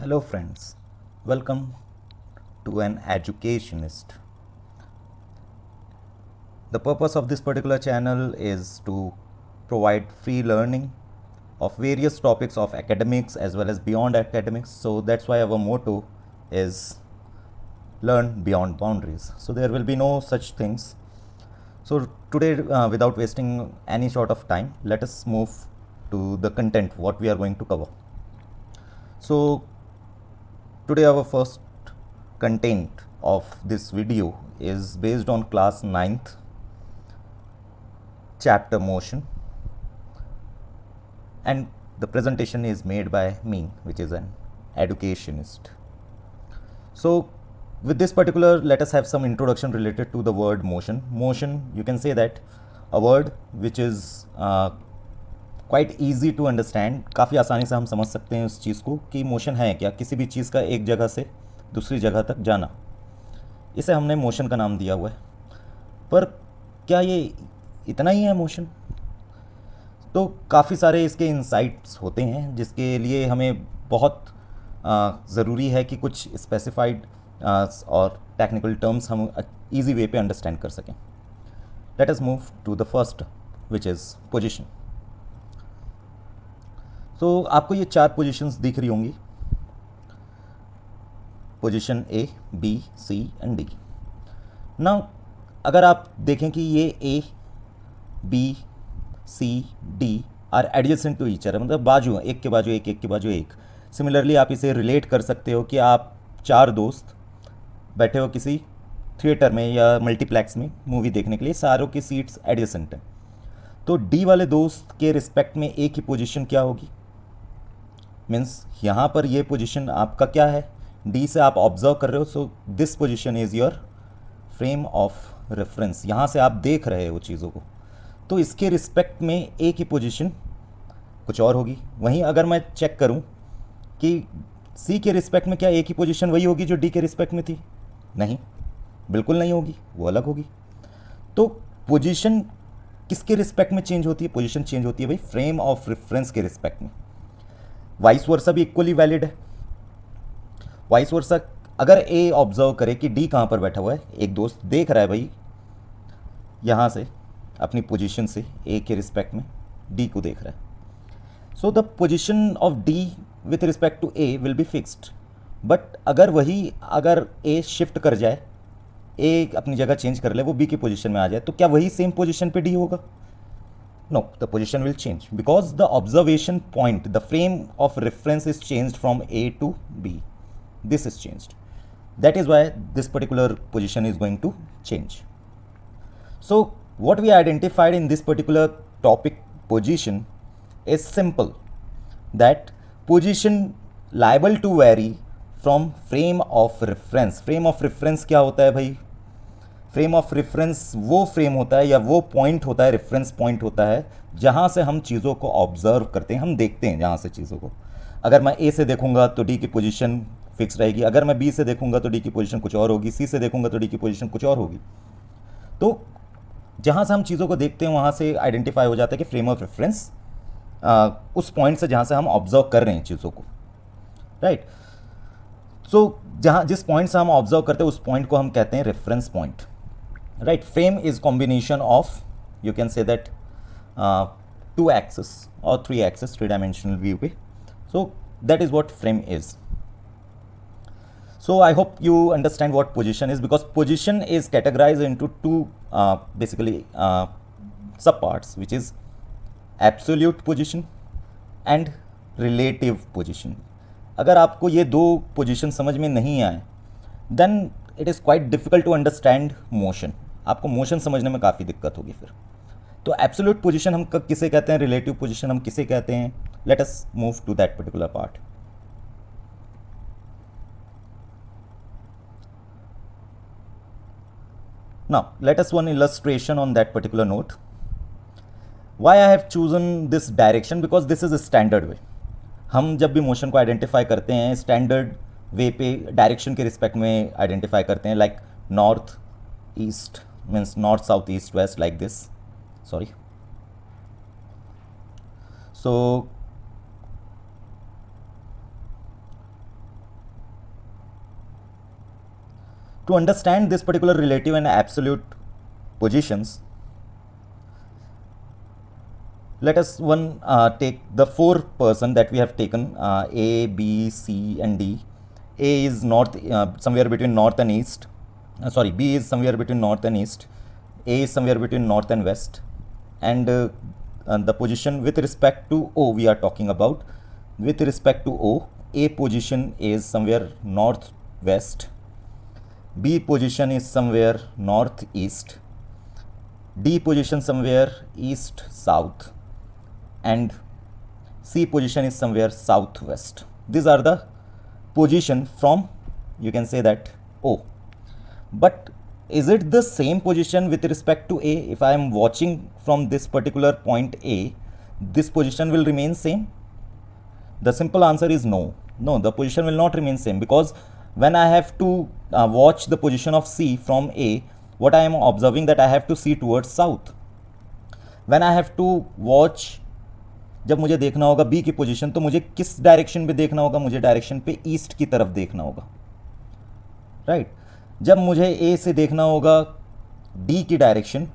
Hello, friends. Welcome to an educationist. The purpose of this particular channel is to provide free learning of various topics of academics as well as beyond academics. So that's why our motto is learn beyond boundaries. So there will be no such things. So today, without wasting any sort of time, let us move to the content what we are going to cover. So today our first content of this video is based on class 9th chapter motion, and the presentation is made by me, which is an educationist. So with this particular, let us have some introduction related to the word motion. Motion, you can say that a word which is quite easy to understand, काफ़ी आसानी से हम समझ सकते हैं उस चीज़ को कि मोशन है क्या, किसी भी चीज़ का एक जगह से दूसरी जगह तक जाना, इसे हमने मोशन का नाम दिया हुआ है। पर क्या ये इतना ही है मोशन? तो काफ़ी सारे इसके इंसाइट्स होते हैं जिसके लिए हमें बहुत ज़रूरी है कि कुछ स्पेसिफाइड और टेक्निकल टर्म्स हम ईजी वे पे अंडरस्टैंड कर सकें। Let us move to the first which is position. तो आपको ये 4 पोजीशंस दिख रही होंगी, position A, B, C and D. ना अगर आप देखें कि ये A, B, C, D are adjacent to each other, मतलब बाजू हैं, एक के बाजू एक, एक के बाजू एक। सिमिलरली आप इसे रिलेट कर सकते हो कि आप 4 दोस्त बैठे हो किसी थिएटर में या मल्टीप्लेक्स में मूवी देखने के लिए, सारों की सीट्स एडजेसेंट हैं। तो डी वाले दोस्त के रिस्पेक्ट में ए की पोजीशन क्या होगी? मीन्स यहाँ पर ये पोजीशन आपका क्या है, डी से आप ऑब्जर्व कर रहे हो, so this position is your frame of reference. यहाँ से आप देख रहे हो चीज़ों को, तो इसके रिस्पेक्ट में ए की पोजीशन कुछ और होगी। वहीं अगर मैं चेक करूँ कि सी के रिस्पेक्ट में क्या ए की पोजीशन वही होगी जो डी के रिस्पेक्ट में थी? नहीं, बिल्कुल नहीं होगी, वो अलग होगी। तो पोजीशन किसके रिस्पेक्ट में चेंज होती है? पोजीशन चेंज होती है भाई फ्रेम ऑफ रेफरेंस के रिस्पेक्ट में। वाइस वर्सा भी इक्वली वैलिड है। वाइस वर्सा अगर ए ऑब्जर्व करे कि डी कहाँ पर बैठा हुआ है, एक दोस्त देख रहा है भाई यहाँ से अपनी पोजीशन से ए के रिस्पेक्ट में डी को देख रहा है, so the position of D with respect to A will be fixed. But अगर ए शिफ्ट कर जाए, ए अपनी जगह चेंज कर ले, वो बी की पोजीशन में आ जाए, तो क्या वही सेम पोजीशन पे डी होगा? No, the position will change because the observation point, the frame of reference is changed from A to B. This is changed. That is why this particular position is going to change. So what we identified in this particular topic position is simple, that position liable to vary from frame of reference. Frame of reference क्या होता है भाई? Frame of reference वो frame होता है या वो point होता है, रेफरेंस पॉइंट होता है जहाँ से हम चीज़ों को ऑब्जर्व करते हैं, हम देखते हैं जहाँ से चीज़ों को। अगर मैं ए से देखूंगा तो डी की पोजीशन फिक्स रहेगी, अगर मैं बी से देखूंगा तो डी की पोजीशन कुछ और होगी, सी से देखूंगा तो डी की पोजीशन कुछ और होगी। तो जहाँ से हम चीज़ों को देखते हैं वहाँ से आइडेंटिफाई हो जाता है कि फ्रेम ऑफ रेफरेंस उस पॉइंट से जहाँ से हम ऑब्जर्व कर रहे हैं चीज़ों को, राइट। सो जहाँ जिस पॉइंट से हम ऑब्जर्व करते हैं उस पॉइंट को हम कहते हैं reference point, right? Frame is combination of, you can say that 2 axis or 3 axis, 3-dimensional view पे. So that is what frame is. So I hope you understand what position is, because position is categorized into 2 basically sub parts, which is absolute position and relative position. अगर आपको ये 2 position समझ में नहीं आए, then it is quite difficult to understand motion. आपको motion समझने में काफ़ी दिक्कत होगी फिर। तो एब्सोल्यूट पोजीशन हम किसे कहते हैं, रिलेटिव पोजीशन हम किसे कहते हैं? Let us move to that particular part. Now let us one illustration on that particular note. Why I have chosen this direction? Because this is a standard way. हम जब भी मोशन को identify करते हैं स्टैंडर्ड वे पे direction के respect में identify करते हैं, like north east, means north, south, east, west, like this. Sorry. So To understand this particular relative and absolute positions, let us take the four person that we have taken, A, B, C and D. A is north, somewhere between north and east. B is somewhere between north and east. A is somewhere between north and west. And the position with respect to O we are talking about. With respect to O, A position is somewhere northwest. B position is somewhere northeast. D position somewhere east south. And C position is somewhere southwest. These are the position from, you can say that, O. But is it the same position with respect to A? If I am watching from this particular point A, this position will remain same? The simple answer is no. No, the position will not remain same, because when I have to watch the position of C from A, what I am observing that I have to see towards south. When I have to watch, जब मुझे देखना होगा B की position, तो मुझे किस direction पे देखना होगा? मुझे डायरेक्शन पे ईस्ट की तरफ देखना होगा, राइट। जब मुझे A से देखना होगा D की डायरेक्शन,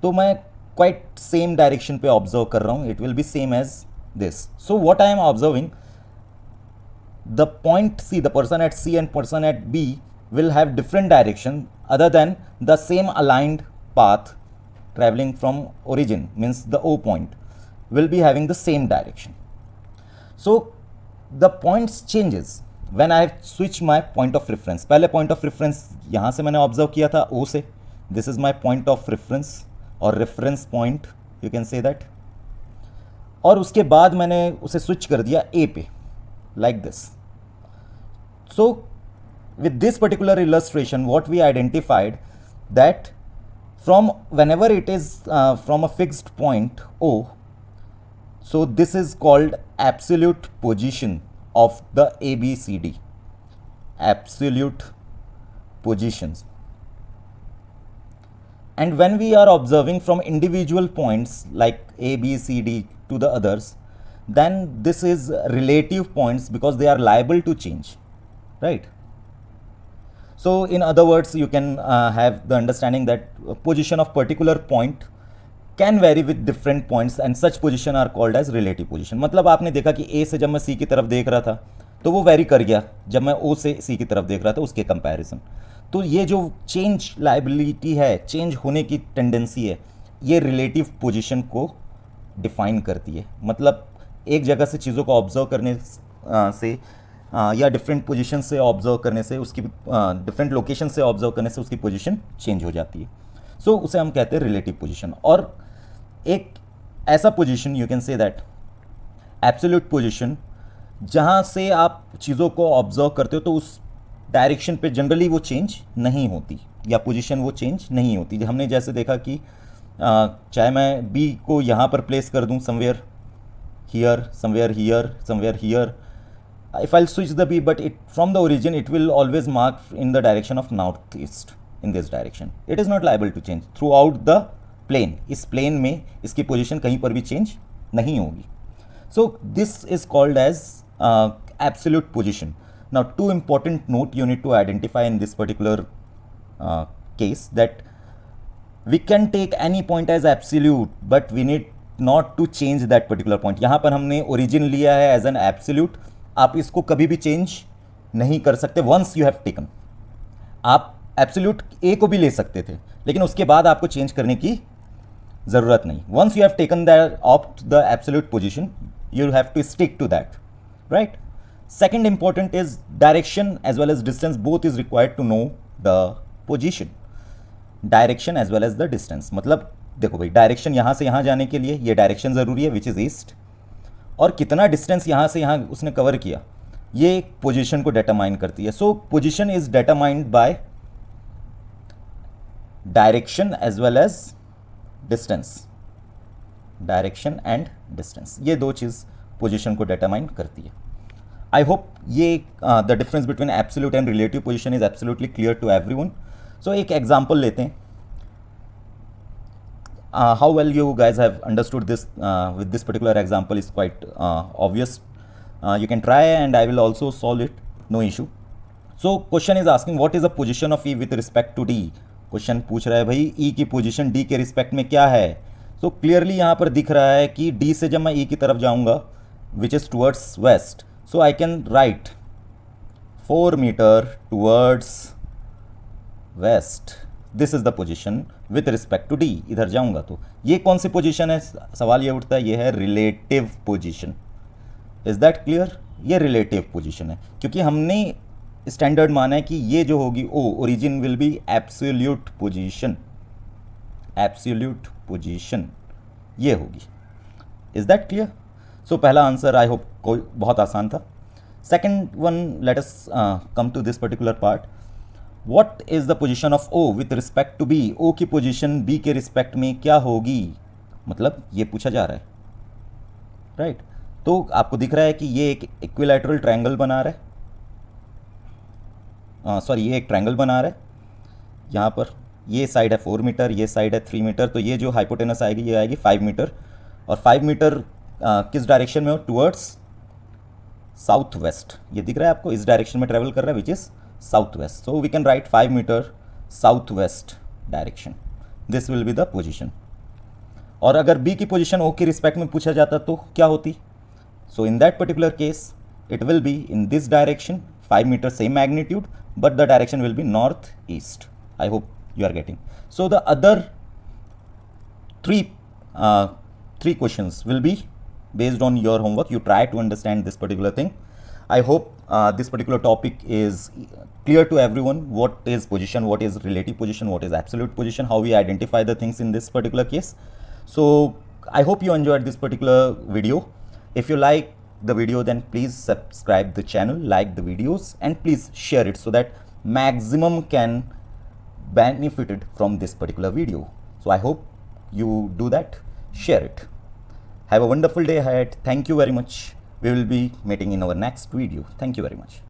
तो मैं क्वाइट सेम डायरेक्शन पे ऑब्जर्व कर रहा हूँ. It will be same as this. So what I am observing, the point C, the person at C and person at B will have different direction other than the same aligned path traveling from origin, means the O point will be having the same direction. So the points changes when I switch my point of reference. पहले point of reference यहाँ से मैंने observe किया था O से, this is my point of reference और reference point you can say that, और उसके बाद मैंने उसे switch कर दिया A पे, like this. So with this particular illustration what we identified that from whenever it is from a fixed point O, so this is called absolute position of the ABCD, absolute positions. And when we are observing from individual points like A, B, C, D to the others, then this is relative points because they are liable to change, right? So in other words, you can have the understanding that position of particular point can vary with different points and such position are called as relative position. मतलब आपने देखा कि A से जब मैं C की तरफ देख रहा था तो वो वेरी कर गया जब मैं O से C की तरफ देख रहा था उसके कंपैरिजन. तो ये जो चेंज लाइबिलिटी है, चेंज होने की टेंडेंसी है, ये रिलेटिव पोजीशन को डिफाइन करती है. मतलब एक जगह से चीज़ों को ऑब्जर्व करने से या डिफरेंट पोजीशन से ऑब्जर्व करने से उसकी डिफरेंट लोकेशन से ऑब्जर्व करने से उसकी पोजीशन चेंज हो जाती है. सो उसे हम कहते हैं रिलेटिव पोजीशन. और एक ऐसा position you can say that absolute position जहाँ से आप चीज़ों को ऑब्जर्व करते हो तो उस डायरेक्शन पे जनरली वो चेंज नहीं होती या पोजीशन वो चेंज नहीं होती. हमने जैसे देखा कि चाहे मैं बी को यहाँ पर प्लेस कर दूँ somewhere here, somewhere here, somewhere here, if I'll switch the B, but it from the origin it will always mark in the direction of northeast, in this direction. It is not liable to change throughout the plane. इस plane में इसकी position कहीं पर भी change नहीं होगी. So this is called as absolute position. Now two important note you need to identify in this particular case, that we can take any point as absolute but we need not to change that particular point. यहाँ पर हमने origin लिया है as an absolute. आप इसको कभी भी change नहीं कर सकते वंस यू हैव टेकन. आप एब्सोल्यूट ए को भी ले सकते थे लेकिन उसके बाद आपको चेंज करने की ज़रूरत नहीं. Once you have taken the opt the absolute position you have to stick to that, right. Second important is direction as well as distance, both is required to know the position. Direction as well as the distance. मतलब देखो भाई, direction यहाँ से यहाँ जाने के लिए ये डायरेक्शन ज़रूरी है विच इज़ ईस्ट, और कितना डिस्टेंस यहाँ से यहाँ उसने कवर किया ये पोजीशन को डिटरमाइन करती है. So position is determined by direction as well as distance. Direction and distance, ये दो चीज़ पोजीशन को डिटरमाइन करती है. आई होप ये the difference between absolute and relative position is absolutely clear to everyone. So एक एग्जांपल लेते हैं. How well you guys have understood this with this particular example is quite obvious. You can try and I will also solve it, no issue. So question is asking what is the position of E with respect to D. Question पूछ रहा है भाई ई की position D के respect में क्या है। So clearly यहाँ पर दिख रहा है कि डी से जब मैं ई की तरफ जाऊँगा which is towards west, so I can write 4 metre towards west, this is the position with respect to D. इधर जाऊंगा तो ये कौन सी पोजीशन है, सवाल ये उठता है, ये है relative position. Is that clear? ये रिलेटिव पोजीशन है क्योंकि हमने स्टैंडर्ड माना है कि ये जो होगी O origin will be absolute position, absolute position ये होगी। Is that clear? सो पहला आंसर आई होप कोई बहुत आसान था। Second one, let us come to this particular part. What is the position of O with respect to B? O की position B के respect में क्या होगी, मतलब ये पूछा जा रहा है, राइट तो आपको दिख रहा है कि ये एक इक्विलैटरल ट्रायंगल बना रहा है, सॉरी ये एक ट्रायंगल बना रहा है। यहाँ पर ये साइड है 4 मीटर, ये साइड है 3 मीटर, तो ये जो हाइपोटेनस आएगी ये आएगी 5 मीटर। और 5 मीटर किस डायरेक्शन में हो, टूवर्ड्स साउथ वेस्ट। ये दिख रहा है आपको, इस डायरेक्शन में ट्रेवल कर रहा है which is south west. So we can write 5 metre south west direction, this will be the position. और अगर बी की पोजिशन ओ के रिस्पेक्ट में पूछा जाता तो क्या होती, so in that particular case it will be in this direction, 5 metre same magnitude but the direction will be north east. I hope you are getting. So the other three questions will be based on your homework. You try to understand this particular thing. I hope this particular topic is clear to everyone. What is position, what is relative position, what is absolute position, how we identify the things in this particular case. So I hope you enjoyed this particular video. If you like the video, then please subscribe the channel, like the videos, and please share it so that maximum can benefited from this particular video. So I hope you do that, share it. Have a wonderful day ahead. Thank you very much. We will be meeting in our next video. Thank you very much.